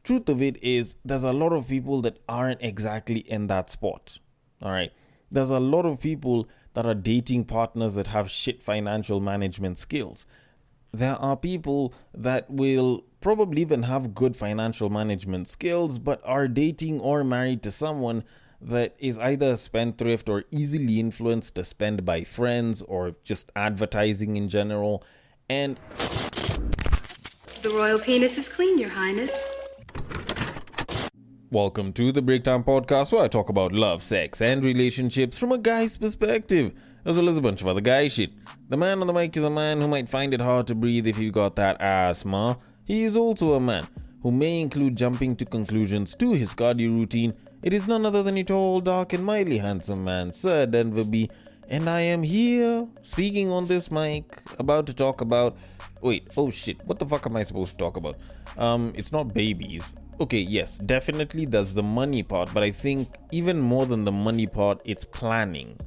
truth of it is there's a lot of people that aren't exactly in that spot. All right. There's a lot of people that are dating partners that have shit financial management skills. There are people that will probably even have good financial management skills but are dating or married to someone that is either a spendthrift or easily influenced to spend by friends or just advertising in general. And the royal penis is clean, Your Highness. welcome to the Breakdown Podcast, where I talk about love, sex, and relationships from a guy's perspective, as well as a bunch of other guy shit. The man on the mic is a man who might find it hard to breathe if you got that asthma. He is also a man who may include jumping to conclusions to his cardio routine. It is none other than your tall, dark, and mildly handsome man, Sir Denver B. And I am here, speaking on this mic, about to talk about... Wait, oh shit, what the fuck am I supposed to talk about? It's not babies. Okay, yes, definitely there's the money part, but I think even more than the money part, it's planning.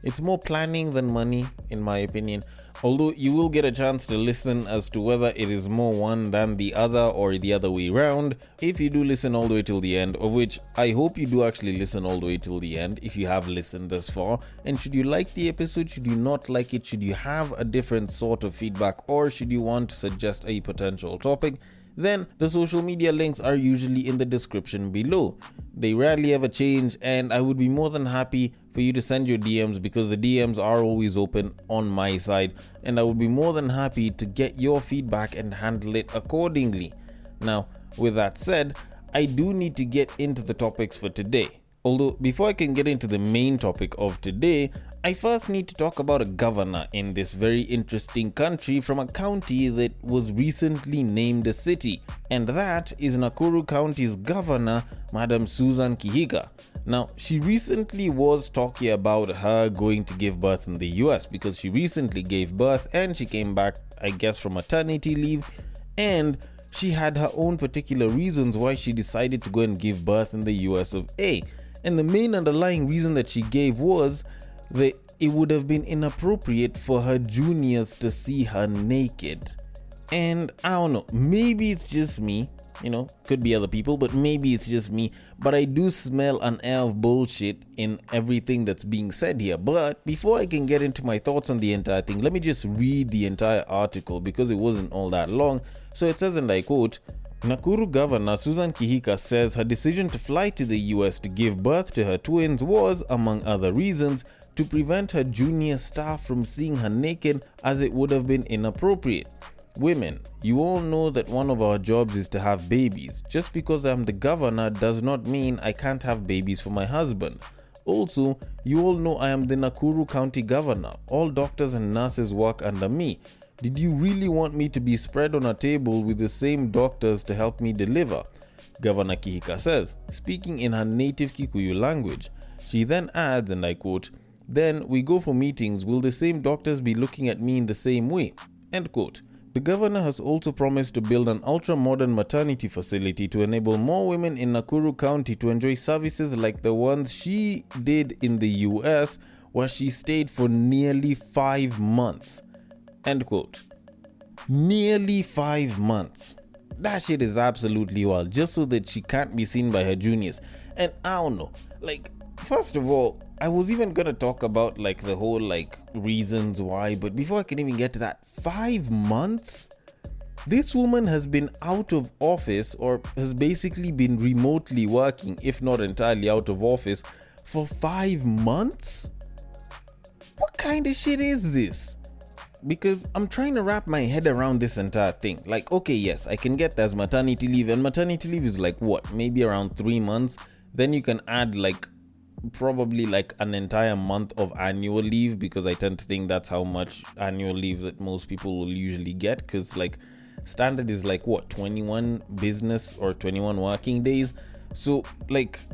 It's more planning than money, in my opinion. Although you will get a chance to listen as to whether it is more one than the other or the other way round if you do listen all the way till the end, of which I hope you do actually listen all the way till the end if you have listened this far. And should you like the episode, should you not like it, should you have a different sort of feedback, or should you want to suggest a potential topic, then the social media links are usually in the description below. They rarely ever change, and I would be more than happy for you to send your DMs because the DMs are always open on my side, and I would be more than happy to get your feedback and handle it accordingly. Now, with that said, I do need to get into the topics for today. Although, before I can get into the main topic of today, I first need to talk about a governor in this very interesting country from a county that was recently named a city, and that is Nakuru County's governor, Madam Susan Kihika. Now, she recently was talking about her going to give birth in the US because she recently gave birth and she came back, I guess, from maternity leave, and she had her own particular reasons why she decided to go and give birth in the US of A. And the main underlying reason that she gave was that it would have been inappropriate for her juniors to see her naked. And I don't know, maybe it's just me, could be other people, but maybe it's just me, but I do smell an air of bullshit in everything that's being said here. But before I can get into my thoughts on the entire thing, let me just read the entire article because it wasn't all that long. So it says, and I quote, Nakuru Governor Susan Kihika says her decision to fly to the US to give birth to her twins was, among other reasons, to prevent her junior staff from seeing her naked, as it would have been inappropriate. Women, you all know that one of our jobs is to have babies. Just because I'm the governor does not mean I can't have babies for my husband. Also, you all know I am the Nakuru County Governor. All doctors and nurses work under me. Did you really want me to be spread on a table with the same doctors to help me deliver? Governor Kihika says, speaking in her native Kikuyu language. She then adds, and I quote, then we go for meetings, will the same doctors be looking at me in the same way? End quote. The governor has also promised to build an ultra-modern maternity facility to enable more women in Nakuru County to enjoy services like the ones she did in the US, where she stayed for nearly 5 months. End quote. Nearly 5 months. That shit is absolutely wild, just so that she can't be seen by her juniors. And I don't know, first of all, I was even gonna talk about the whole reasons why, but before I can even get to that, 5 months? This woman has been out of office, or has basically been remotely working, if not entirely out of office, for 5 months? What kind of shit is this? Because I'm trying to wrap my head around this entire thing. Okay, yes, I can get there's maternity leave, and maternity leave is what? Maybe around 3 months. Then you can add probably an entire month of annual leave, because I tend to think that's how much annual leave that most people will usually get, because standard is 21 business or 21 working days. So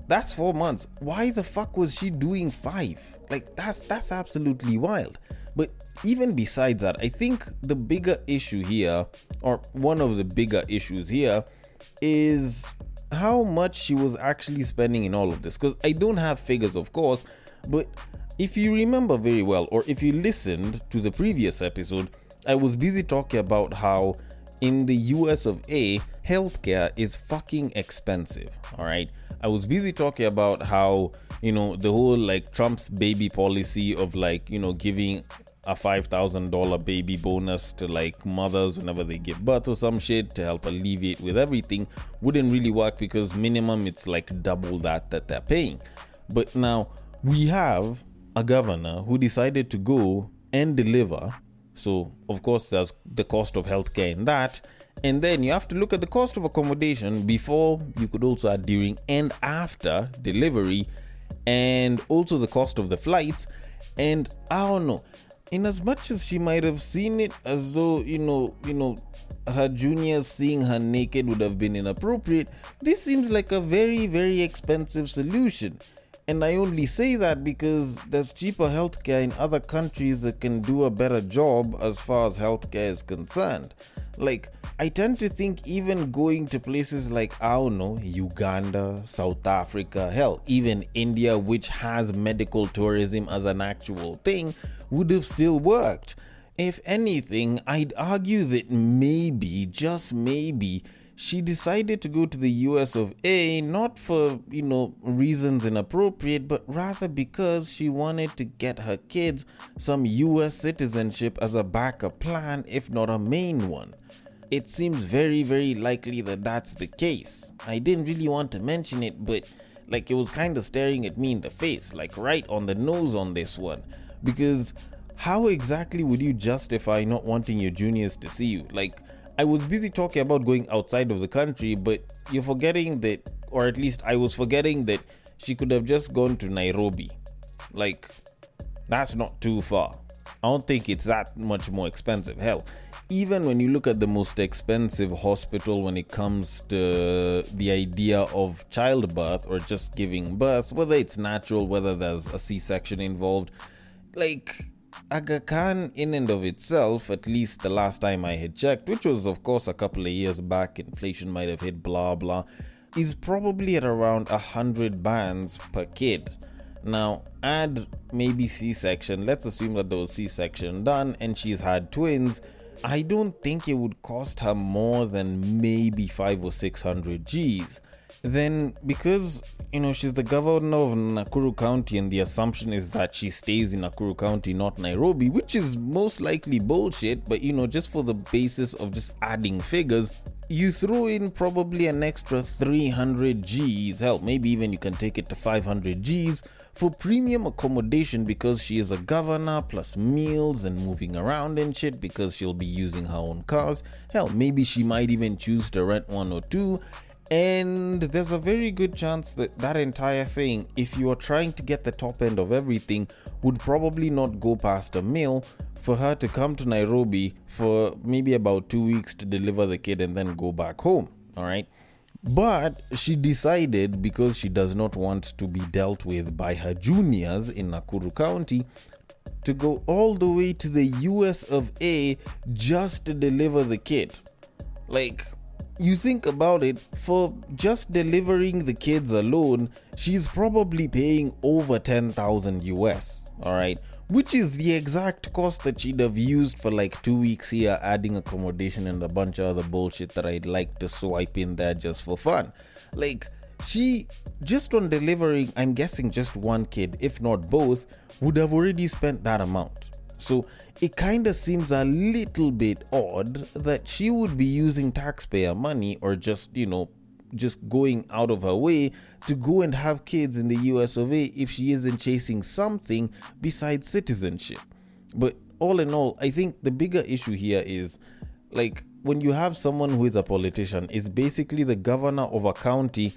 that's 4 months. Why the fuck was she doing 5? That's absolutely wild. But even besides that, I think the bigger issue here, or one of the bigger issues here, is how much she was actually spending in all of this. Because I don't have figures, of course, but if you remember very well, or if you listened to the previous episode, I was busy talking about how in the US of A, healthcare is fucking expensive, all right? I was busy talking about how, the whole like Trump's baby policy of like, giving a $5,000 baby bonus to like mothers whenever they give birth or some shit to help alleviate with everything wouldn't really work because minimum it's like double that they're paying. But now we have a governor who decided to go and deliver. So of course there's the cost of healthcare in that. And then you have to look at the cost of accommodation before, you could also add during and after delivery, and also the cost of the flights. And I don't know, in as much as she might have seen it as though, her juniors seeing her naked would have been inappropriate, this seems like a very, very expensive solution. And I only say that because there's cheaper healthcare in other countries that can do a better job as far as healthcare is concerned. Like, I tend to think even going to places like, Uganda, South Africa, hell, even India, which has medical tourism as an actual thing, would have still worked. If anything, I'd argue that maybe, just maybe, she decided to go to the US of A not for, reasons inappropriate, but rather because she wanted to get her kids some US citizenship as a backup plan, if not a main one. It seems very, very likely that that's the case. I didn't really want to mention it, but like it was kind of staring at me in the face, like right on the nose on this one. Because how exactly would you justify not wanting your juniors to see you? Like, I was busy talking about going outside of the country, but you're forgetting that, or at least I was forgetting that she could have just gone to Nairobi. Like, that's not too far. I don't think it's that much more expensive. Hell, even when you look at the most expensive hospital when it comes to the idea of childbirth or just giving birth, whether it's natural, whether there's a C-section involved, like Aga Khan in and of itself, at least the last time I had checked, which was of course a couple of years back, inflation might have hit blah blah, is probably at around 100 bands per kid. Now add maybe C-section, let's assume that there was C-section done and she's had twins. I don't think it would cost her more than maybe 500 or 600 G's. Then because she's the governor of Nakuru County and the assumption is that she stays in Nakuru County, not Nairobi, which is most likely bullshit, but just for the basis of just adding figures, you throw in probably an extra 300 G's, hell, maybe even you can take it to 500 G's for premium accommodation because she is a governor, plus meals and moving around and shit because she'll be using her own cars. Hell, maybe she might even choose to rent one or two. And there's a very good chance that that entire thing, if you are trying to get the top end of everything, would probably not go past $1 million for her to come to Nairobi for maybe about 2 weeks to deliver the kid and then go back home. All right. But she decided, because she does not want to be dealt with by her juniors in Nakuru County, to go all the way to the US of A just to deliver the kid. Like, you think about it, for just delivering the kids alone, she's probably paying over 10,000 US, all right? Which is the exact cost that she'd have used for like 2 weeks here, adding accommodation and a bunch of other bullshit that I'd like to swipe in there just for fun. Like, she, just on delivering, I'm guessing just one kid, if not both, would have already spent that amount. So it kind of seems a little bit odd that she would be using taxpayer money or just going out of her way to go and have kids in the US of A if she isn't chasing something besides citizenship. But all in all, I think the bigger issue here is, like, when you have someone who is a politician, is basically the governor of a county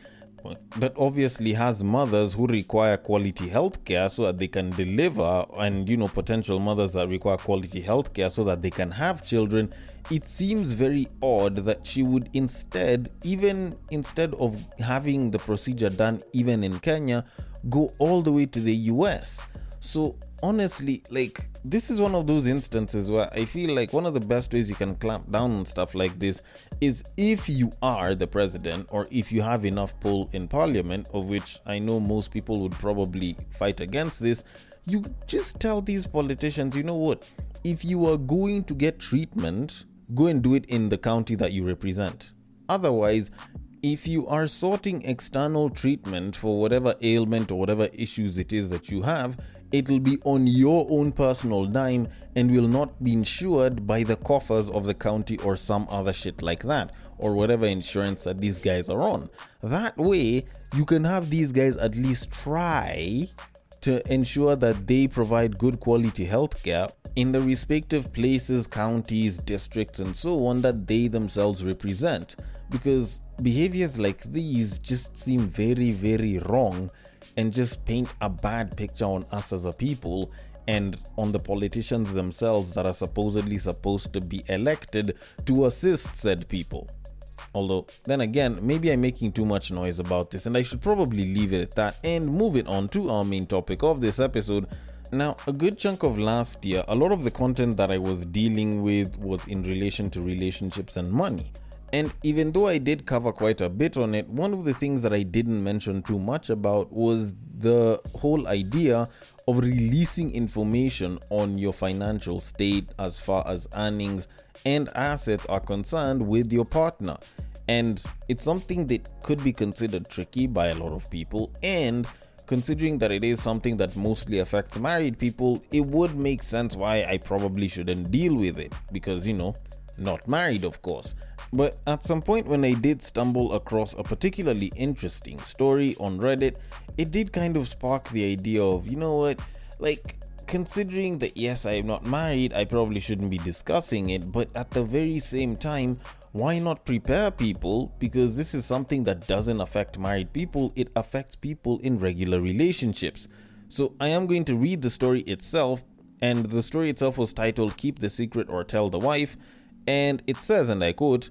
that obviously has mothers who require quality healthcare so that they can deliver, and potential mothers that require quality healthcare so that they can have children. It seems very odd that she would instead of having the procedure done even in Kenya, go all the way to the US. So honestly, like, this is one of those instances where I feel like one of the best ways you can clamp down on stuff like this is if you are the president, or if you have enough pull in parliament, of which I know most people would probably fight against this, you just tell these politicians, you know what, if you are going to get treatment go and do it in the county that you represent. Otherwise, if you are sorting external treatment for whatever ailment or whatever issues it is that you have, it'll be on your own personal dime and will not be insured by the coffers of the county or some other shit like that, or whatever insurance that these guys are on. That way, you can have these guys at least try to ensure that they provide good quality healthcare in the respective places, counties, districts, and so on that they themselves represent. Because behaviors like these just seem very, very wrong and just paint a bad picture on us as a people and on the politicians themselves that are supposedly supposed to be elected to assist said people. Although, then again, maybe I'm making too much noise about this and I should probably leave it at that and move it on to our main topic of this episode. Now, a good chunk of last year, a lot of the content that I was dealing with was in relation to relationships and money. And even though I did cover quite a bit on it, one of the things that I didn't mention too much about was the whole idea of releasing information on your financial state as far as earnings and assets are concerned with your partner. And it's something that could be considered tricky by a lot of people, and considering that it is something that mostly affects married people, it would make sense why I probably shouldn't deal with it, because, not married, of course. But at some point when I did stumble across a particularly interesting story on Reddit, it did kind of spark the idea of, considering that yes, I am not married, I probably shouldn't be discussing it, but at the very same time, why not prepare people? Because this is something that doesn't affect married people, it affects people in regular relationships. So I am going to read the story itself, and the story itself was titled "Keep the Secret or Tell the Wife," and it says, and I quote,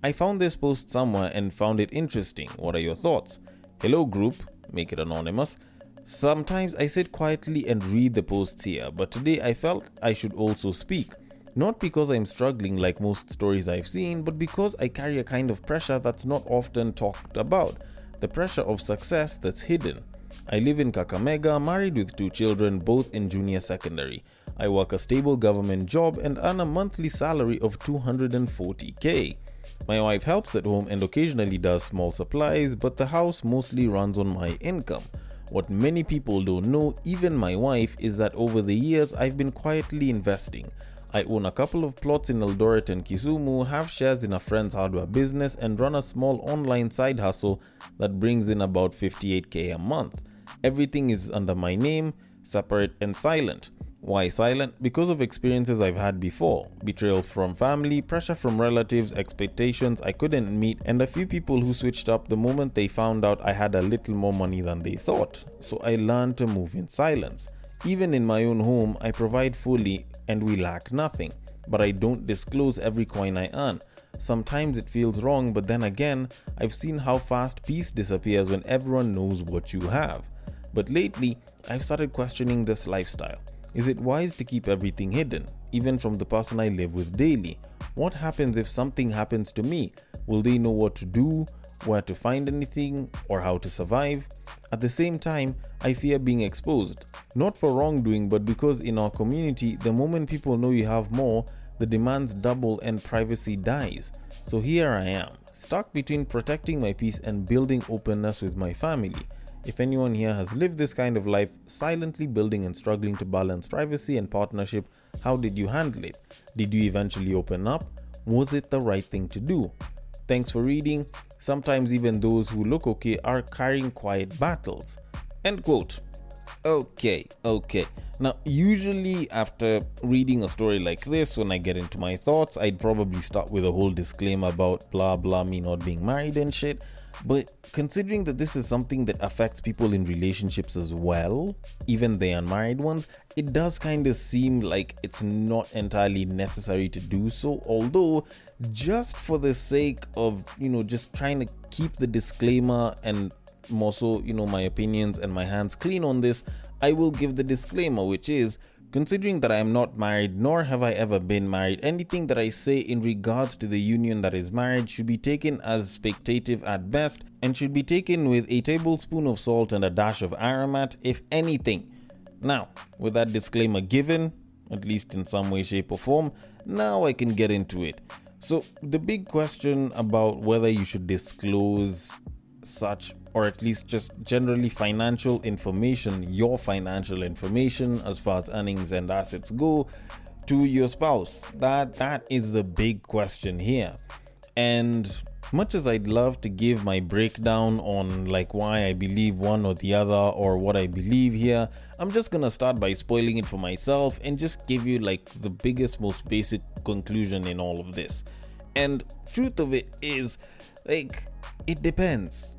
"I found this post somewhere and found it interesting. What are your thoughts? Hello group," make it anonymous. "Sometimes I sit quietly and read the posts here, but today I felt I should also speak. Not because I'm struggling like most stories I've seen, but because I carry a kind of pressure that's not often talked about. The pressure of success that's hidden. I live in Kakamega, married with 2 children, both in junior secondary. I work a stable government job and earn a monthly salary of 240k. My wife helps at home and occasionally does small supplies, but the house mostly runs on my income. What many people don't know, even my wife, is that over the years I've been quietly investing. I own a couple of plots in Eldoret and Kisumu, have shares in a friend's hardware business, and run a small online side hustle that brings in about 58k a month. Everything is under my name, separate and silent. Why silent? Because of experiences I've had before. Betrayal from family, pressure from relatives, expectations I couldn't meet, and a few people who switched up the moment they found out I had a little more money than they thought. So I learned to move in silence. Even in my own home, I provide fully and we lack nothing. But I don't disclose every coin I earn. Sometimes it feels wrong, but then again, I've seen how fast peace disappears when everyone knows what you have. But lately, I've started questioning this lifestyle. Is it wise to keep everything hidden, even from the person I live with daily? What happens if something happens to me? Will they know what to do, where to find anything, or how to survive? At the same time, I fear being exposed. Not for wrongdoing, but because in our community, the moment people know you have more, the demands double and privacy dies. So here I am, stuck between protecting my peace and building openness with my family. If anyone here has lived this kind of life, silently building and struggling to balance privacy and partnership, how did you handle it? Did you eventually open up? Was it the right thing to do? Thanks for reading. Sometimes even those who look okay are carrying quiet battles. End quote. Okay. Now, usually after reading a story like this, when I get into my thoughts, I'd probably start with a whole disclaimer about blah blah me not being married and shit. But considering that this is something that affects people in relationships as well, even the unmarried ones, it does kind of seem like it's not entirely necessary to do so. Although, just for the sake of, just trying to keep the disclaimer and more so, my opinions and my hands clean on this, I will give the disclaimer, which is, considering that I am not married, nor have I ever been married, anything that I say in regards to the union that is married should be taken as speculative at best and should be taken with a tablespoon of salt and a dash of aromat, if anything. Now, with that disclaimer given, at least in some way, shape, or form. Now I can get into it. So the big question about whether you should disclose such, or at least just generally financial information, your financial information as far as earnings and assets go, to your spouse, that is the big question here. And much as I'd love to give my breakdown on like why I believe one or the other or what I believe here, I'm just gonna start by spoiling it for myself and just give you like the biggest, most basic conclusion in all of this. And truth of it is, like, it depends.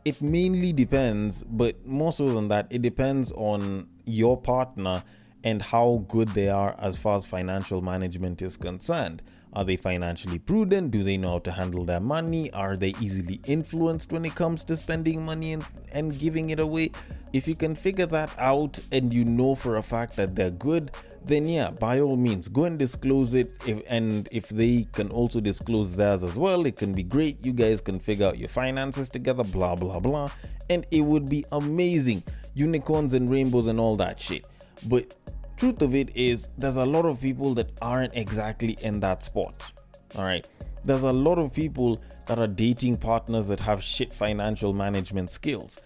It mainly depends, but more so than that, it depends on your partner and how good they are as far as financial management is concerned. Are they financially prudent? Do they know how to handle their money? Are they easily influenced when it comes to spending money and giving it away? If you can figure that out and you know for a fact that they're good, then yeah, by all means, go and disclose it. If they can also disclose theirs as well, it can be great. You guys can figure out your finances together, blah, blah, blah. And it would be amazing. Unicorns and rainbows and all that shit. But truth of it is, there's a lot of people that aren't exactly in that spot. All right. There's a lot of people that are dating partners that have shit financial management skills.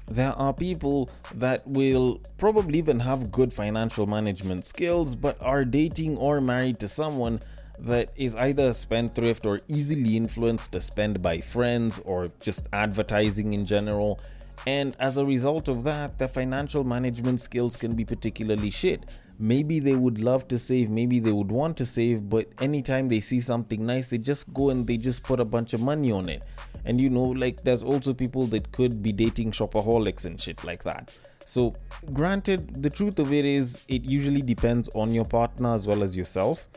There are people that will probably even have good financial management skills, but are dating or married to someone that is either a spendthrift or easily influenced to spend by friends or just advertising in general. And as a result of that, their financial management skills can be particularly shit. Maybe they would love to save, maybe they would want to save, but anytime they see something nice, they just go and they just put a bunch of money on it. And you know, like, there's also people that could be dating shopaholics and shit like that. So granted, the truth of it is, it usually depends on your partner as well as yourself.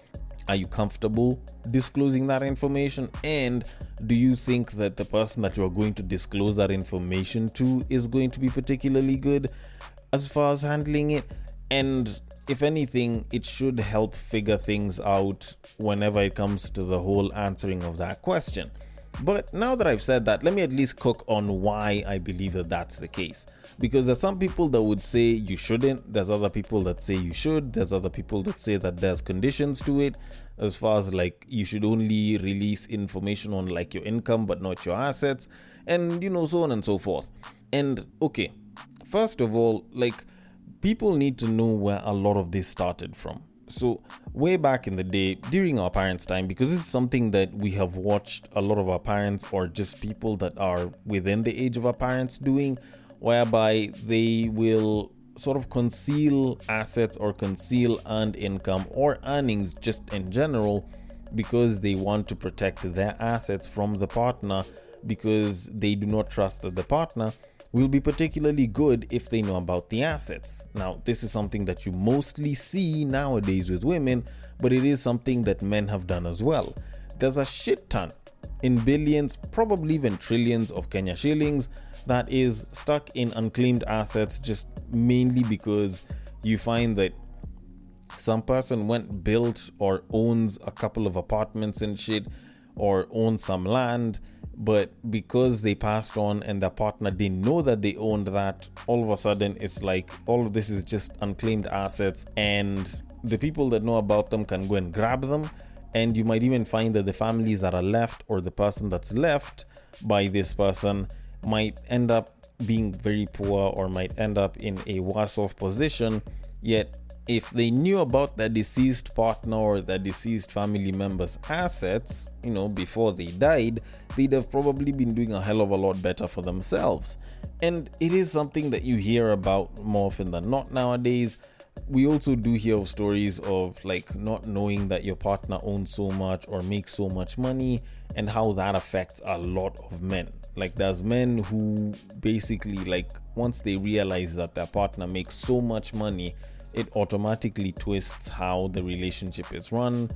Are you comfortable disclosing that information? And do you think that the person that you're going to disclose that information to is going to be particularly good as far as handling it? And if anything, it should help figure things out whenever it comes to the whole answering of that question. But now that I've said that, let me at least cook on why I believe that that's the case. Because there's some people that would say you shouldn't, there's other people that say you should, there's other people that say that there's conditions to it, as far as like you should only release information on like your income but not your assets, and you know, so on and so forth. And okay, first of all, like, people need to know where a lot of this started from. So way back in the day, during our parents' time, because this is something that we have watched a lot of our parents or just people that are within the age of our parents doing, whereby they will sort of conceal assets or conceal earned income or earnings just in general, because they want to protect their assets from the partner, because they do not trust that the partner will be particularly good if they know about the assets. Now, this is something that you mostly see nowadays with women, but it is something that men have done as well. There's a shit ton, in billions, probably even trillions of Kenya shillings, that is stuck in unclaimed assets, just mainly because you find that some person went, built, or owns a couple of apartments and shit, or owns some land, but because they passed on and their partner didn't know that they owned that, all of a sudden it's like all of this is just unclaimed assets, and the people that know about them can go and grab them. And you might even find that the families that are left, or the person that's left by this person, might end up being very poor or might end up in a worse off position. Yet if they knew about their deceased partner or their deceased family member's assets, you know, before they died, they'd have probably been doing a hell of a lot better for themselves. And it is something that you hear about more often than not nowadays. We also do hear of stories of like not knowing that your partner owns so much or makes so much money, and how that affects a lot of men. Like, there's men who basically, like, once they realize that their partner makes so much money, it automatically twists how the relationship is run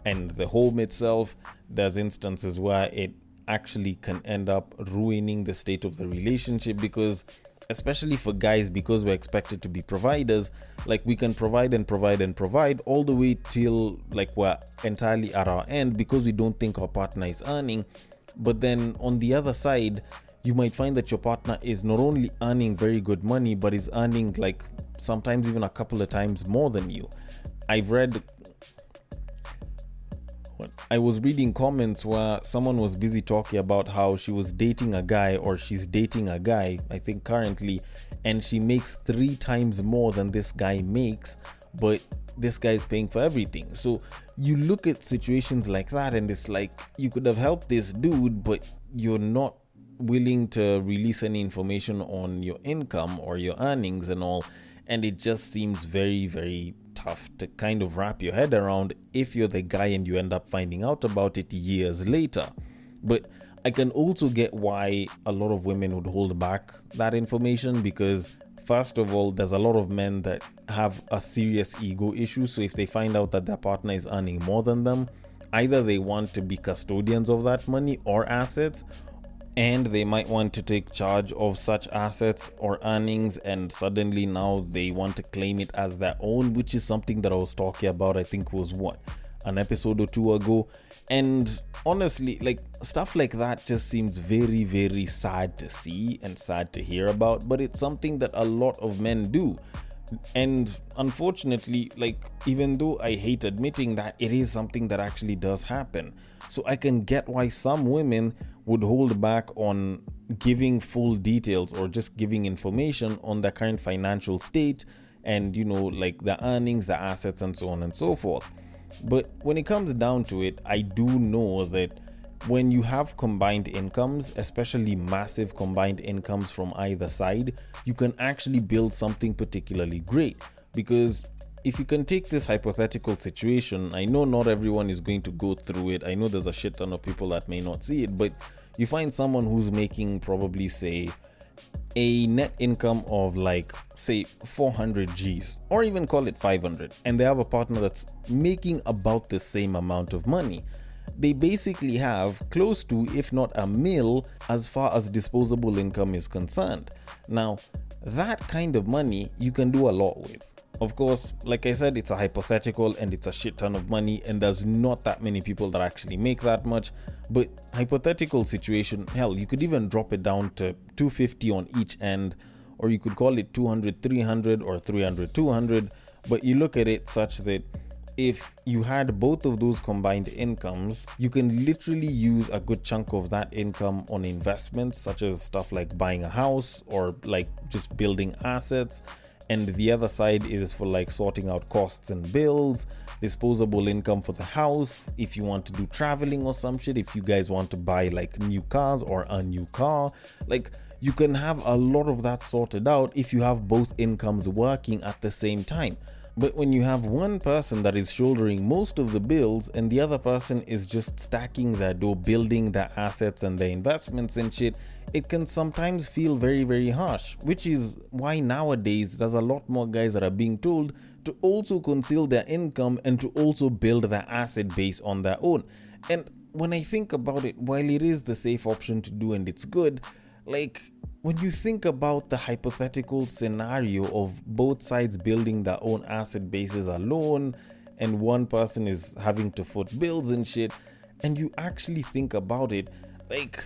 and the home itself. There's instances where it actually can end up ruining the state of the relationship, because especially for guys, because we're expected to be providers, like, we can provide and provide and provide all the way till like we're entirely at our end, because we don't think our partner is earning. But then on the other side, you might find that your partner is not only earning very good money, but is earning like sometimes even a couple of times more than you. I was reading comments where someone was busy talking about how she was dating a guy, or she's dating a guy, I think currently, and she makes 3 times more than this guy makes, but this guy is paying for everything. So you look at situations like that and it's like, you could have helped this dude, but you're not willing to release any information on your income or your earnings and all. And it just seems very, very tough to kind of wrap your head around if you're the guy and you end up finding out about it years later. But I can also get why a lot of women would hold back that information, because first of all, there's a lot of men that have a serious ego issue. So if they find out that their partner is earning more than them, either they want to be custodians of that money or assets, and they might want to take charge of such assets or earnings, and suddenly now they want to claim it as their own, which is something that I was talking about, I think was an episode or 2 ago. And honestly, like, stuff like that just seems very, very sad to see and sad to hear about, but it's something that a lot of men do. And unfortunately, like, even though I hate admitting that, it is something that actually does happen. So I can get why some women would hold back on giving full details or just giving information on their current financial state and, like the earnings, the assets, and so on and so forth. But when it comes down to it, I do know that when you have combined incomes, especially massive combined incomes from either side, you can actually build something particularly great. Because if you can take this hypothetical situation, I know not everyone is going to go through it. I know there's a shit ton of people that may not see it, but you find someone who's making probably, say, a net income of like, say, 400 Gs, or even call it 500, and they have a partner that's making about the same amount of money. They basically have close to, if not a mil, as far as disposable income is concerned. Now, that kind of money you can do a lot with. Of course, like I said, it's a hypothetical and it's a shit ton of money, and there's not that many people that actually make that much. But hypothetical situation, hell, you could even drop it down to 250 on each end, or you could call it 200 300 or 300 200. But you look at it such that if you had both of those combined incomes, you can literally use a good chunk of that income on investments, such as stuff like buying a house or like just building assets. And the other side is for like sorting out costs and bills, disposable income for the house, if you want to do traveling or some shit, if you guys want to buy like new cars or a new car. Like, you can have a lot of that sorted out if you have both incomes working at the same time. But when you have one person that is shouldering most of the bills and the other person is just stacking their dough, building their assets and their investments and shit, it can sometimes feel very, very harsh, which is why nowadays there's a lot more guys that are being told to also conceal their income and to also build their asset base on their own. And when I think about it, while it is the safe option to do and it's good, like, when you think about the hypothetical scenario of both sides building their own asset bases alone and one person is having to foot bills and shit, and you actually think about it, like,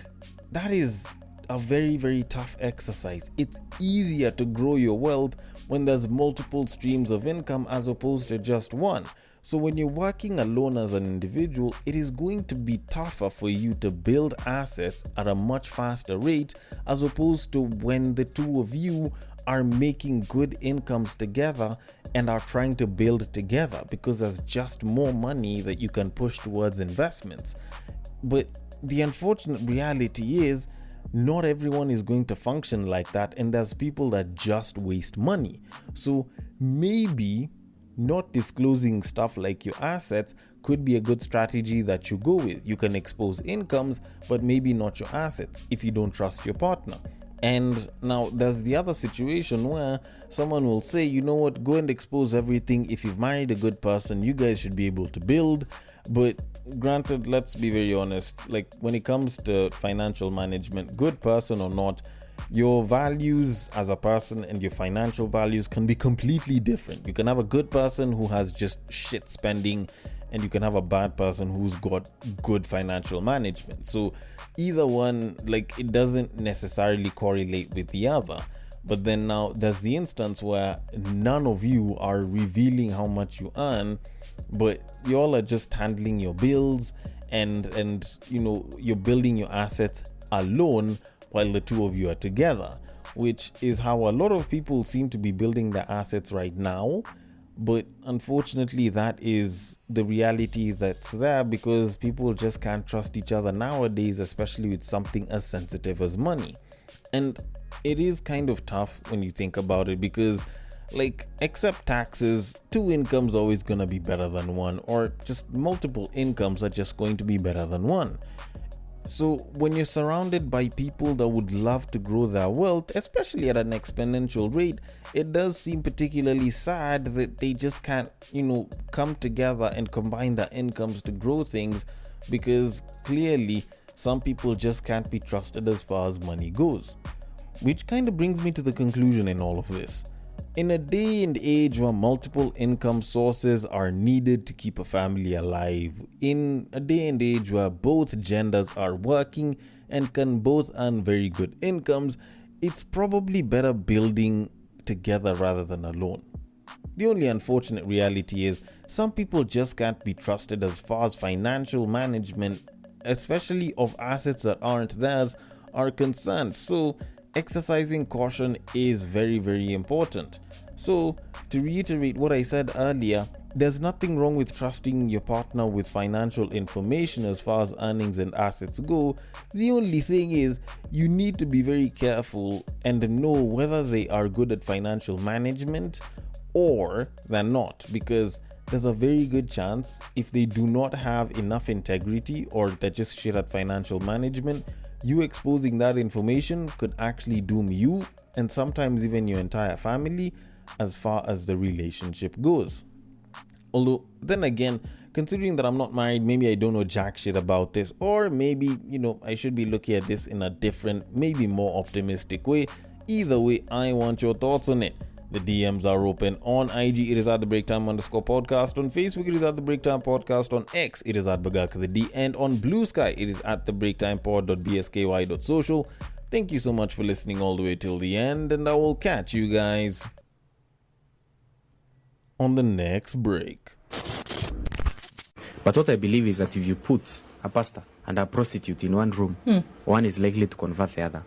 that is a very, very tough exercise. It's easier to grow your wealth when there's multiple streams of income as opposed to just one. So when you're working alone as an individual, it is going to be tougher for you to build assets at a much faster rate as opposed to when the two of you are making good incomes together and are trying to build together, because there's just more money that you can push towards investments. But the unfortunate reality is not everyone is going to function like that, and there's people that just waste money. So maybe not disclosing stuff like your assets could be a good strategy that you go with. You can expose incomes, but maybe not your assets if you don't trust your partner. And now there's the other situation where someone will say, you know what, go and expose everything. If you've married a good person, you guys should be able to build. But granted, let's be very honest, like, when it comes to financial management, good person or not, your values as a person and your financial values can be completely different. You can have a good person who has just shit spending, and you can have a bad person who's got good financial management. So either one, like, it doesn't necessarily correlate with the other. But then now there's the instance where none of you are revealing how much you earn, but you all are just handling your bills and you're building your assets alone while the two of you are together, which is how a lot of people seem to be building their assets right now. But unfortunately, that is the reality that's there, because people just can't trust each other nowadays, especially with something as sensitive as money. And it is kind of tough when you think about it, because except taxes, two incomes are always going to be better than one, or just multiple incomes are just going to be better than one. So when you're surrounded by people that would love to grow their wealth, especially at an exponential rate, it does seem particularly sad that they just can't, come together and combine their incomes to grow things, because clearly some people just can't be trusted as far as money goes. Which kind of brings me to the conclusion in all of this. In a day and age where multiple income sources are needed to keep a family alive, in a day and age where both genders are working and can both earn very good incomes, it's probably better building together rather than alone. The only unfortunate reality is some people just can't be trusted as far as financial management, especially of assets that aren't theirs, are concerned. So exercising caution is very, very important. So, to reiterate what I said earlier, there's nothing wrong with trusting your partner with financial information as far as earnings and assets go. The only thing is, you need to be very careful and know whether they are good at financial management or they're not, because there's a very good chance if they do not have enough integrity or they're just shit at financial management, you exposing that information could actually doom you and sometimes even your entire family as far as the relationship goes. Although, then again, considering that I'm not married, maybe I don't know jack shit about this, or maybe, I should be looking at this in a different, maybe more optimistic way. Either way, I want your thoughts on it. The DMs are open. On IG, it is at the Breaktime_podcast. On Facebook, it is at the Breaktime Podcast. On X, it is at Bagaka_the_D. And on Bluesky, it is at the breaktimepod.bsky.social. Thank you so much for listening all the way till the end, and I will catch you guys on the next break. But what I believe is that if you put a pastor and a prostitute in one room, one is likely to convert the other.